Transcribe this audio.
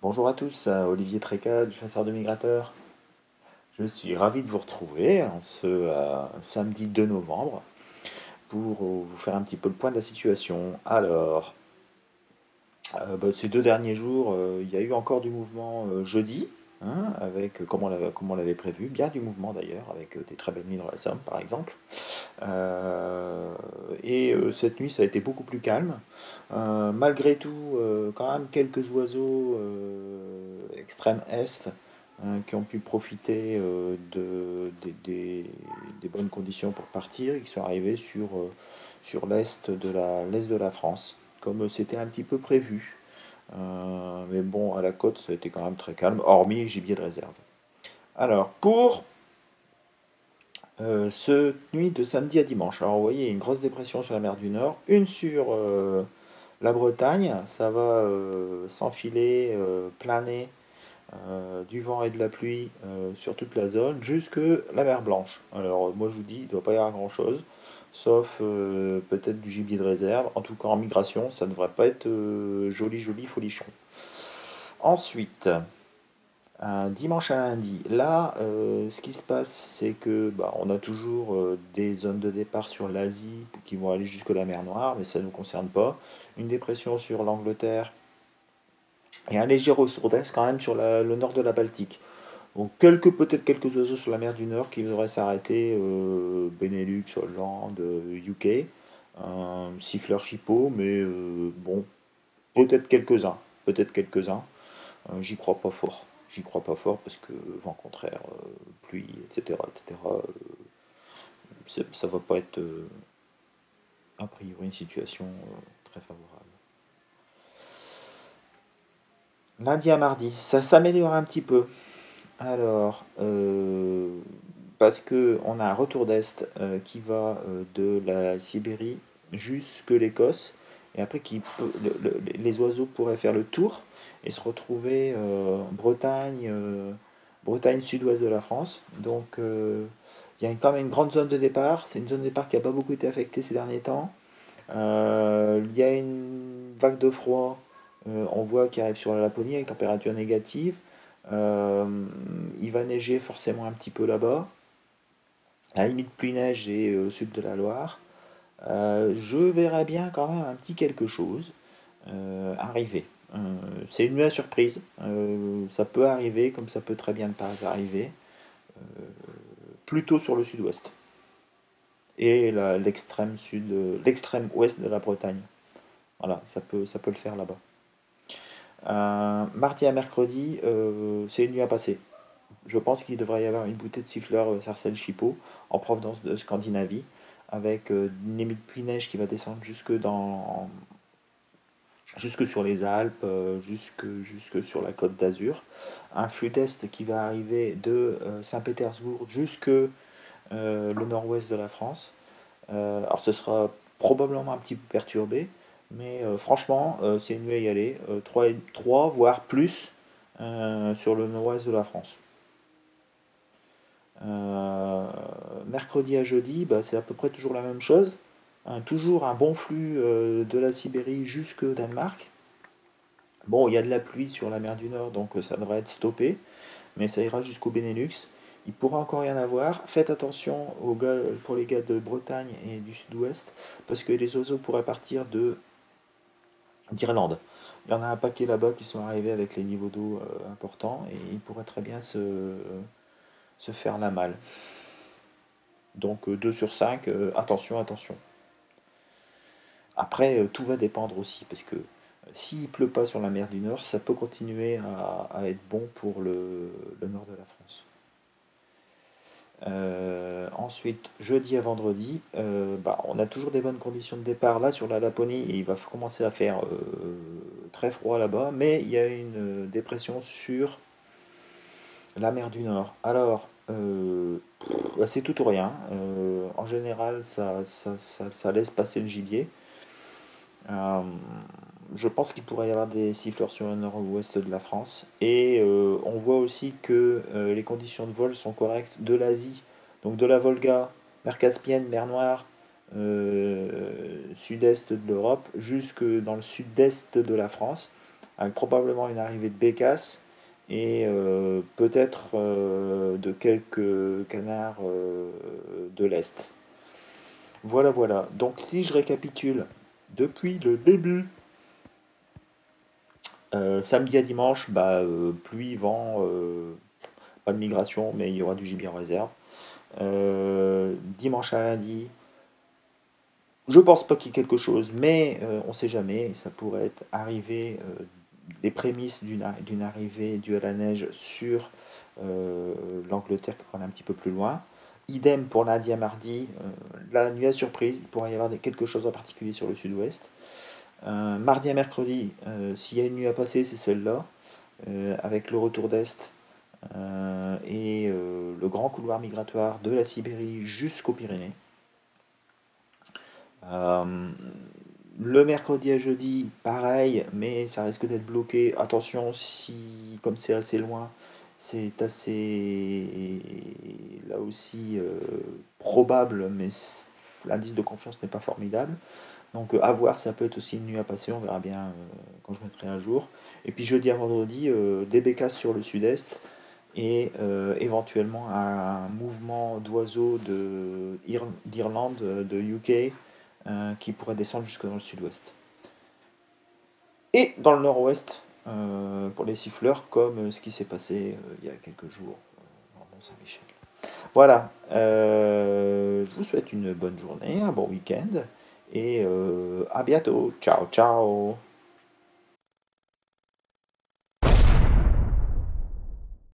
Bonjour à tous, Olivier Tréca du Chasseur de Migrateurs. Je suis ravi de vous retrouver en ce samedi 2 novembre pour vous faire un petit peu le point de la situation. Alors, ces 2 derniers jours, il y a eu encore du mouvement jeudi, hein, avec, comme on l'avait prévu, bien du mouvement d'ailleurs, avec des très belles nuits dans la Somme par exemple. Cette nuit, ça a été beaucoup plus calme. Malgré tout, quand même quelques oiseaux extrême est qui ont pu profiter des bonnes conditions pour partir et qui sont arrivés sur l'est de la France, comme c'était un petit peu prévu. Mais bon, à la côte, ça a été quand même très calme, hormis gibier de réserve. Alors, pour ce nuit de samedi à dimanche. Alors vous voyez, il y a une grosse dépression sur la mer du Nord, une sur la Bretagne, ça va s'enfiler, planer du vent et de la pluie sur toute la zone, jusque la mer Blanche. Alors moi je vous dis, il ne doit pas y avoir grand-chose, sauf peut-être du gibier de réserve. En tout cas en migration, ça ne devrait pas être joli joli folichon. Ensuite, dimanche à lundi, là, ce qui se passe, c'est que bah, on a toujours des zones de départ sur l'Asie qui vont aller jusque la mer Noire, mais ça ne nous concerne pas. Une dépression sur l'Angleterre et un léger retour quand même sur le nord de la Baltique. Donc peut-être quelques oiseaux sur la mer du Nord qui devraient s'arrêter, Benelux, Hollande, UK, siffleurs chipot, mais bon, peut-être quelques-uns, peut-être quelques-uns. J'y crois pas fort. J'y crois pas fort parce que vent contraire, pluie, etc., etc. Ça va pas être a priori une situation très favorable. Lundi à mardi, ça s'améliore un petit peu. Alors, parce que on a un retour d'est qui va de la Sibérie jusque l'Écosse, et après les oiseaux pourraient faire le tour et se retrouver en Bretagne, Bretagne sud-ouest de la France. Donc, il y a quand même une grande zone de départ. C'est une zone de départ qui n'a pas beaucoup été affectée ces derniers temps. Il y a une vague de froid, on voit qui arrive sur la Laponie avec température négative. Euh, il va neiger forcément un petit peu là-bas. À la limite, pluie-neige et au sud de la Loire. Je verrais bien quand même un petit quelque chose arriver. Euh, c'est une nuit à surprise. Ça peut arriver comme ça peut très bien ne pas arriver. Plutôt sur le sud-ouest et l'extrême sud, l'extrême ouest de la Bretagne. Voilà, ça peut le faire là-bas. Mardi à mercredi, c'est une nuit à passer. Je pense qu'il devrait y avoir une bouteille de siffleur sarcelle chipot en provenance de Scandinavie, avec une limite de pluie-neige qui va descendre jusque sur les Alpes, jusque sur la côte d'Azur. Un flux d'est qui va arriver de Saint-Pétersbourg jusque le nord-ouest de la France. Alors ce sera probablement un petit peu perturbé, mais franchement, c'est une nuit à y aller. 3 voire plus sur le nord-ouest de la France. Euh, Mercredi à jeudi, bah, c'est à peu près toujours la même chose. Toujours un bon flux de la Sibérie jusque Danemark. Bon, il y a de la pluie sur la mer du Nord, donc ça devrait être stoppé, mais ça ira jusqu'au Benelux. Il pourra encore y en avoir. Faites attention aux gars, pour les gars de Bretagne et du Sud-Ouest, parce que les oiseaux pourraient partir d'Irlande. Il y en a un paquet là-bas qui sont arrivés avec les niveaux d'eau importants et ils pourraient très bien se faire la malle. Donc 2 sur 5, attention, attention. Après, tout va dépendre aussi, parce que s'il pleut pas sur la mer du Nord, ça peut continuer à être bon pour le nord de la France. Ensuite, jeudi à vendredi, bah, on a toujours des bonnes conditions de départ là sur la Laponie et il va commencer à faire très froid là-bas, mais il y a une dépression sur la mer du Nord. Alors, bah, c'est tout ou rien. En général, ça laisse passer le gibier. Euh, je pense qu'il pourrait y avoir des siffleurs sur le nord-ouest de la France. Et on voit aussi que les conditions de vol sont correctes de l'Asie, donc de la Volga, mer Caspienne, mer Noire, sud-est de l'Europe, jusque dans le sud-est de la France, avec probablement une arrivée de bécasses et peut-être de quelques canards de l'Est. Voilà, voilà. Donc si je récapitule, depuis le début, samedi à dimanche, pluie, vent, pas de migration, mais il y aura du gibier en réserve. Dimanche à lundi, je pense pas qu'il y ait quelque chose, mais on ne sait jamais. Ça pourrait être arrivé, les prémices d'une arrivée due à la neige sur l'Angleterre qui pourrait aller un petit peu plus loin. Idem pour lundi à mardi, la nuit à surprise, il pourrait y avoir quelque chose en particulier sur le sud-ouest. Mardi à mercredi, s'il y a une nuit à passer, c'est celle-là, avec le retour d'Est et le grand couloir migratoire de la Sibérie jusqu'aux Pyrénées. Euh, le mercredi à jeudi, pareil, mais ça risque d'être bloqué. Attention, si comme c'est assez loin, c'est assez là aussi probable, mais l'indice de confiance n'est pas formidable. Donc à voir, ça peut être aussi une nuit à passer, on verra bien quand je mettrai un jour. Et puis jeudi à vendredi, des bécasses sur le sud-est et éventuellement un mouvement d'oiseaux d'Irlande, de UK, qui pourrait descendre jusque dans le sud-ouest. Et dans le nord-ouest, pour les siffleurs, comme ce qui s'est passé il y a quelques jours dans Mont-Saint-Michel. Voilà, je vous souhaite une bonne journée, un bon week-end, et à bientôt. Ciao, ciao.